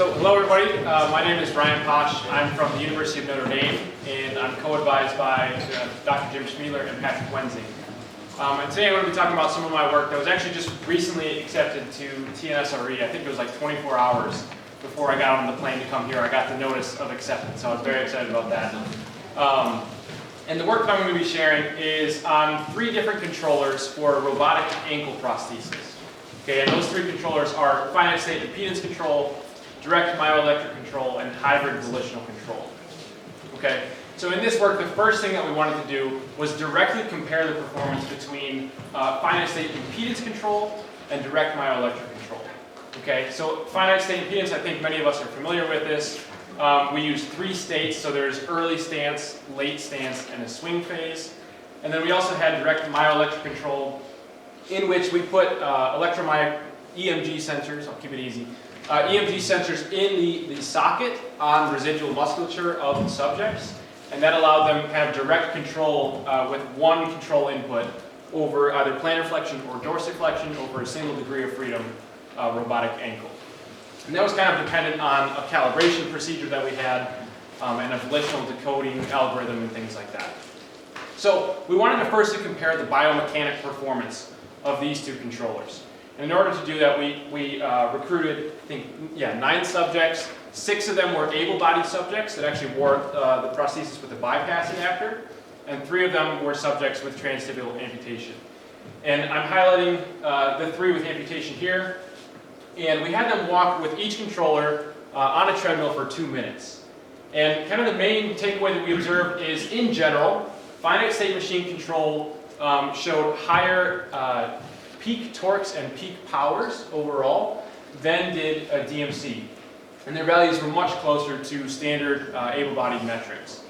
So hello everybody, my name is Ryan Posh. I'm from the University of Notre Dame and I'm co-advised by Dr. Jim Schmeeler and Patrick Wensing. And today I'm going to be talking about some of my work that was actually just recently accepted to TNSRE. I think it was like 24 hours before I got on the plane to come here. I got the notice of acceptance, so I was very excited about that. And the work that I'm going to be sharing is on 3 different controllers for robotic ankle prosthesis. Okay, and those 3 controllers are finite state impedance control, direct myoelectric control, and hybrid volitional control. Okay, so in this work, the first thing that we wanted to do was directly compare the performance between finite state impedance control and direct myoelectric control. Okay, so finite state impedance, I think many of us are familiar with this. We use 3 states, so there's early stance, late stance, and a swing phase. And then we also had direct myoelectric control, in which we put EMG sensors, I'll keep it easy, EMG sensors in the socket on residual musculature of the subjects, and that allowed them kind of direct control with one control input over either plantar flexion or dorsiflexion over a single degree of freedom robotic ankle. And that was kind of dependent on a calibration procedure that we had and a volitional decoding algorithm and things like that. So we wanted to firstly compare the biomechanic performance of these 2 controllers. And in order to do that, we recruited, I think, 9 subjects. 6 of them were able-bodied subjects that actually wore the prosthesis with a bypass adapter, and 3 of them were subjects with transtibial amputation. And I'm highlighting the 3 with amputation here. And we had them walk with each controller on a treadmill for 2 minutes. And kind of the main takeaway that we observed is, in general, finite state machine control showed higher peak torques and peak powers overall than did a DMC. And their values were much closer to standard able-bodied metrics.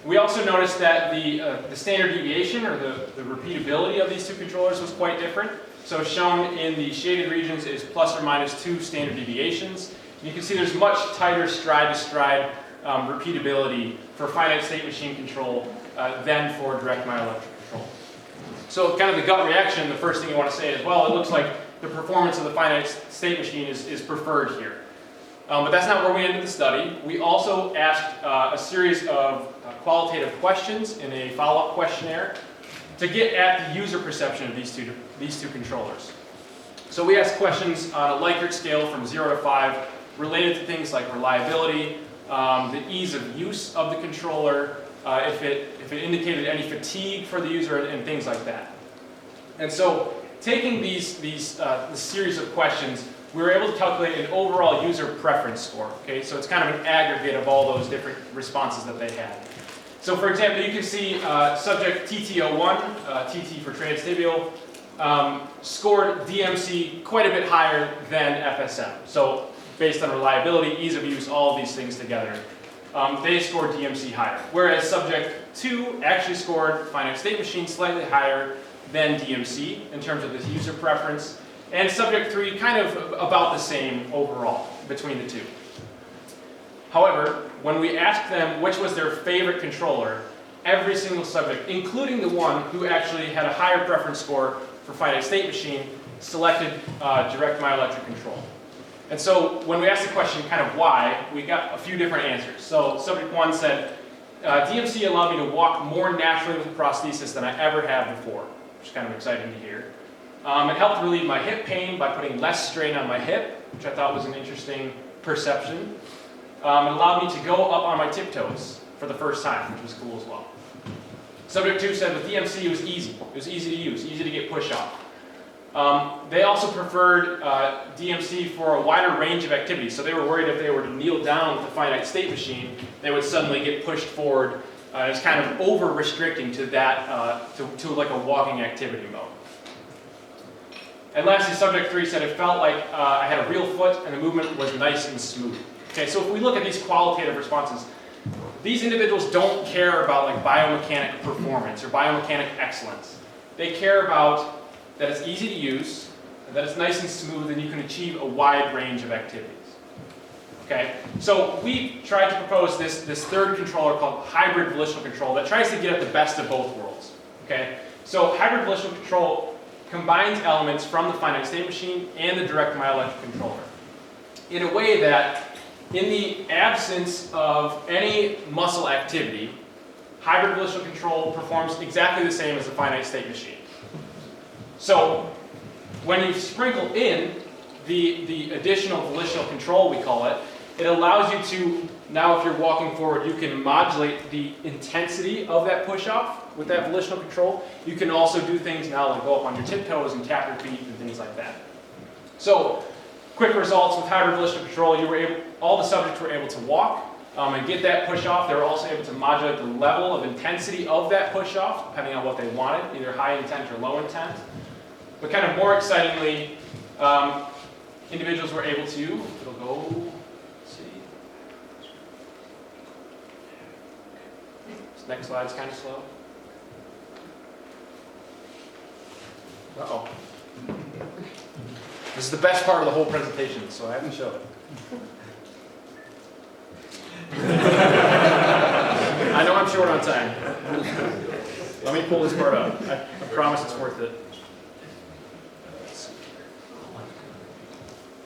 We also noticed that the standard deviation, or the repeatability of these 2 controllers, was quite different. So shown in the shaded regions is plus or minus 2 standard deviations. And you can see there's much tighter stride-to-stride repeatability for finite state machine control than for direct myoelectric control. So kind of the gut reaction, the first thing you want to say is, well, it looks like the performance of the finite state machine is preferred here. But that's not where we ended the study. We also asked a series of qualitative questions in a follow-up questionnaire to get at the user perception of these two controllers. So we asked questions on a Likert scale from 0 to 5 related to things like reliability, the ease of use of the controller, if it indicated any fatigue for the user, and things like that. And so taking this series of questions, we were able to calculate an overall user preference score. Okay, so it's kind of an aggregate of all those different responses that they had. So for example, you can see subject TT01, TT for transtibial, scored DMC quite a bit higher than FSM. So based on reliability, ease of use, all of these things together, they scored DMC higher. Whereas subject 2 actually scored finite state machine slightly higher than DMC in terms of the user preference. And subject 3 kind of about the same overall between the 2. However, when we asked them which was their favorite controller, every single subject, including the one who actually had a higher preference score for finite state machine, selected direct myoelectric control. And so when we asked the question kind of why, we got a few different answers. So subject 1 said, DMC allowed me to walk more naturally with prosthesis than I ever have before, which is kind of exciting to hear. It helped relieve my hip pain by putting less strain on my hip, which I thought was an interesting perception. It allowed me to go up on my tiptoes for the first time, which was cool as well. Subject 2 said with DMC it was easy. It was easy to use, easy to get push off. They also preferred DMC for a wider range of activities. So they were worried if they were to kneel down with a finite state machine, they would suddenly get pushed forward. It's kind of over-restricting to that, to like a walking activity mode. And lastly, subject 3 said it felt like I had a real foot and the movement was nice and smooth. Okay, so if we look at these qualitative responses, these individuals don't care about like biomechanic performance or biomechanic excellence. They care about that it's easy to use, that it's nice and smooth, and you can achieve a wide range of activities. Okay, so we tried to propose this 3rd controller called hybrid volitional control that tries to get at the best of both worlds. Okay, so hybrid volitional control combines elements from the finite state machine and the direct myoelectric controller in a way that in the absence of any muscle activity, hybrid volitional control performs exactly the same as a finite state machine. So when you sprinkle in the additional volitional control, we call it, it allows you to, now if you're walking forward, you can modulate the intensity of that push-off with that volitional control. You can also do things now like go up on your tiptoes and tap your feet and things like that. So, quick results with hybrid volitional control, all the subjects were able to walk and get that push-off. They were also able to modulate the level of intensity of that push-off, depending on what they wanted, either high intent or low intent. But kind of more excitingly, individuals were able to, it'll go, let's see. This next slide's kind of slow. Uh-oh. This is the best part of the whole presentation, so I have to show it. I know I'm short on time. Let me pull this part up. I promise it's worth it.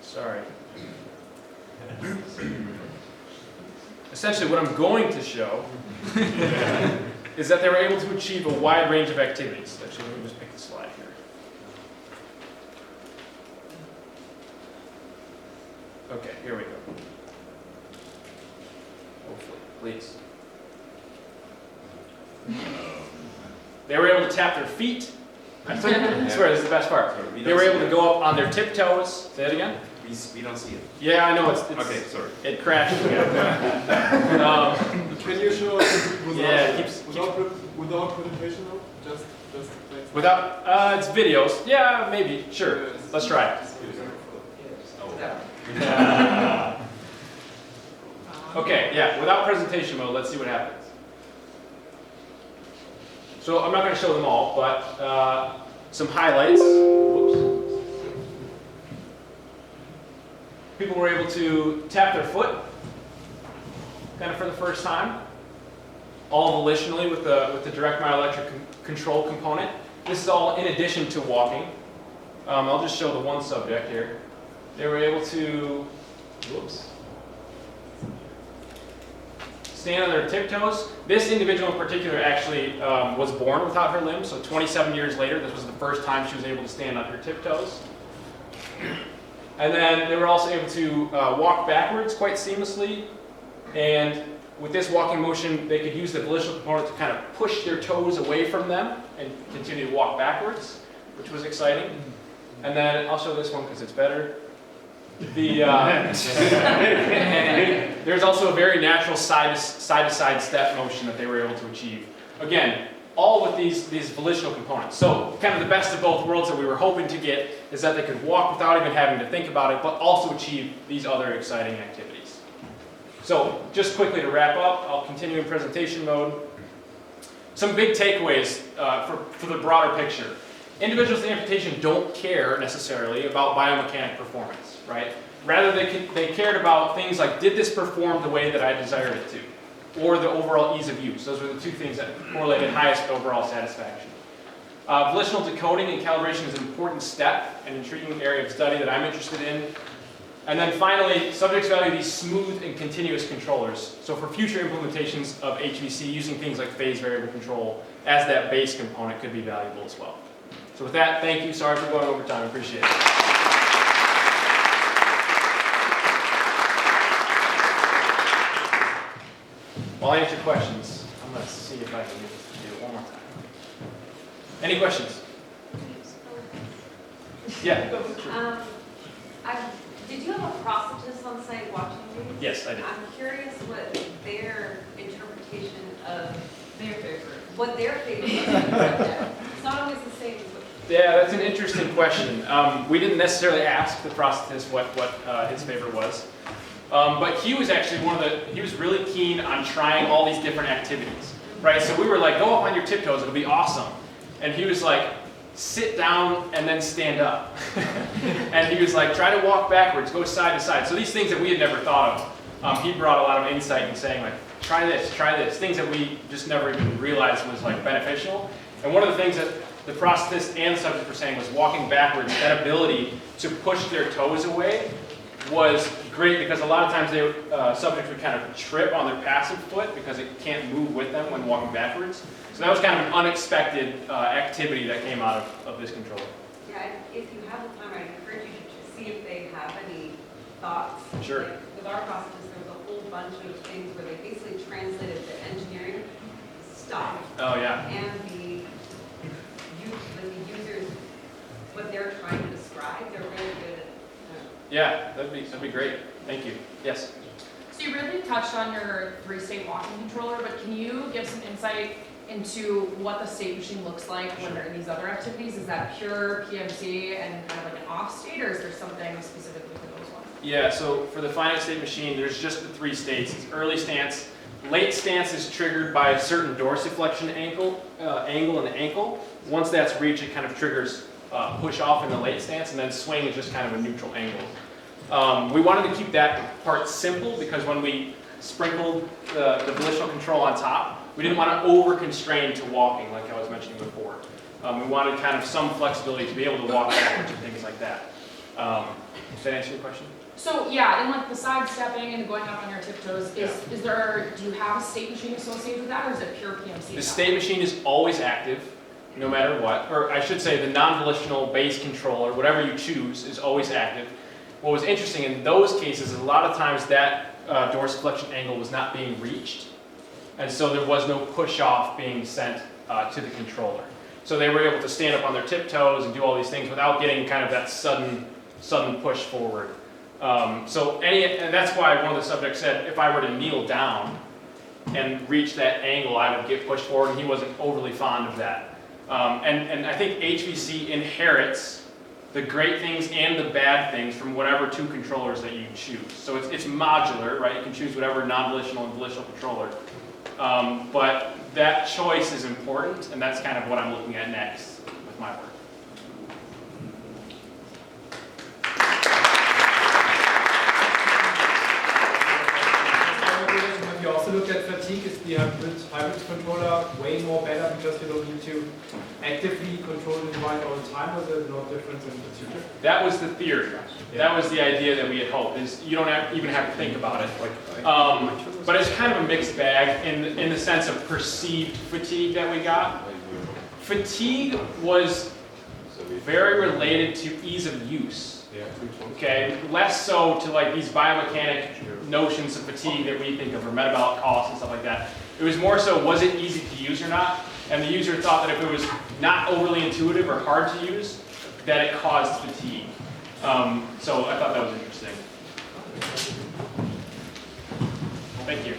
Sorry. Essentially, what I'm going to show is that they were able to achieve a wide range of activities. Actually, let me just pick the slide here. Okay, here we go. Hopefully, please. They were able to tap their feet. I swear, this is the best part. Sorry, They were able to go up on their tiptoes. Say it again. We don't see it. Yeah, I know. It's Okay, sorry. It crashed. Can you show us without, Yeah, without presentation though? Just text? Without, it's videos. Yeah, maybe. Sure. Let's try it. Okay, yeah, without presentation mode, let's see what happens. So I'm not going to show them all, but some highlights. Whoops. People were able to tap their foot, kind of for the first time, all volitionally with the direct myoelectric control component. This is all in addition to walking. I'll just show the one subject here. They were able to, whoops, stand on their tiptoes. This individual in particular actually was born without her limbs, so 27 years later, this was the first time she was able to stand on her tiptoes. And then they were also able to walk backwards quite seamlessly, and with this walking motion, they could use the volitional component to kind of push their toes away from them and continue to walk backwards, which was exciting. And then I'll show this one because it's better. There's also a very natural side-to-side step motion that they were able to achieve. Again, all with these volitional components. So kind of the best of both worlds that we were hoping to get is that they could walk without even having to think about it, but also achieve these other exciting activities. So just quickly to wrap up, I'll continue in presentation mode. Some big takeaways for the broader picture. Individuals with amputation don't care necessarily about biomechanic performance, right? Rather, they cared about things like, did this perform the way that I desired it to? Or the overall ease of use. Those were the two things that correlated highest with overall satisfaction. Volitional decoding and calibration is an important step and intriguing area of study that I'm interested in. And then finally, subjects value these smooth and continuous controllers. So for future implementations of HVC, using things like phase variable control as that base component could be valuable as well. So with that, thank you. Sorry for going over time. I appreciate it. While I answer questions, I'm going to see if I can get this to do it one more time. Any questions? Yeah. Did you have a prosthetist on site watching you? Yes, I did. I'm curious what their interpretation of Their favorite. what their favorite is. It's not always the same as what. Yeah, that's an interesting question. We didn't necessarily ask the prosthetist what his favorite was. But he was actually he was really keen on trying all these different activities, right? So we were like, go up on your tiptoes, it'll be awesome. And he was like, sit down and then stand up. And he was like, try to walk backwards, go side to side. So these things that we had never thought of, he brought a lot of insight in saying like, try this, things that we just never even realized was like beneficial. And one of the things that the prosthetist and the subject were saying was walking backwards, that ability to push their toes away was great because a lot of times subjects would kind of trip on their passive foot because it can't move with them when walking backwards. So that was kind of an unexpected activity that came out of this controller. Yeah, if you have the time, I'd encourage you to see if they have any thoughts. Sure. Like, with our processes, there was a whole bunch of things where they basically translated the engineering stuff Oh yeah. and the users, what they're trying to describe. They're really good at Yeah, that'd be great. Thank you. Yes. So you really touched on your 3-state walking controller, but can you give some insight into what the state machine looks like when they're in these other activities? Is that pure PMC and kind of like an off state, or is there something specifically for those ones? Yeah, so for the finite state machine, there's just the 3 states. It's early stance. Late stance is triggered by a certain dorsiflexion angle in the ankle. Once that's reached, it kind of triggers push off in the late stance, and then swing is just kind of a neutral angle. We wanted to keep that part simple because when we sprinkled the volitional control on top, we didn't want to over-constrain to walking like I was mentioning before. We wanted kind of some flexibility to be able to walk backwards and things like that. Does that answer your question? So yeah, and like the sidestepping and going up on your tiptoes, do you have a state machine associated with that, or is it pure PMC? The state machine is always active, no matter what. Or I should say the non-volitional base controller, whatever you choose, is always active. What was interesting in those cases is a lot of times that dorsiflexion angle was not being reached. And so there was no push-off being sent to the controller. So they were able to stand up on their tiptoes and do all these things without getting kind of that sudden push forward. And that's why one of the subjects said, if I were to kneel down and reach that angle, I would get pushed forward, and he wasn't overly fond of that. And I think HVC inherits the great things and the bad things from whatever 2 controllers that you choose. So it's modular, right? You can choose whatever non-volitional and volitional controller. But that choice is important, and that's kind of what I'm looking at next with my work. If you also look at fatigue, is the hybrid controller way more better because you don't need to actively control the device all the time, or is there no difference in fatigue? That was the theory. That was the idea that we had hoped, is you don't even have to think about it. But it's kind of a mixed bag in the sense of perceived fatigue that we got. Fatigue was very related to ease of use. Okay, less so to like these biomechanic notions of fatigue that we think of, or metabolic costs and stuff like that. It was more so, was it easy to use or not? And the user thought that if it was not overly intuitive or hard to use, that it caused fatigue. So I thought that was interesting. Thank you.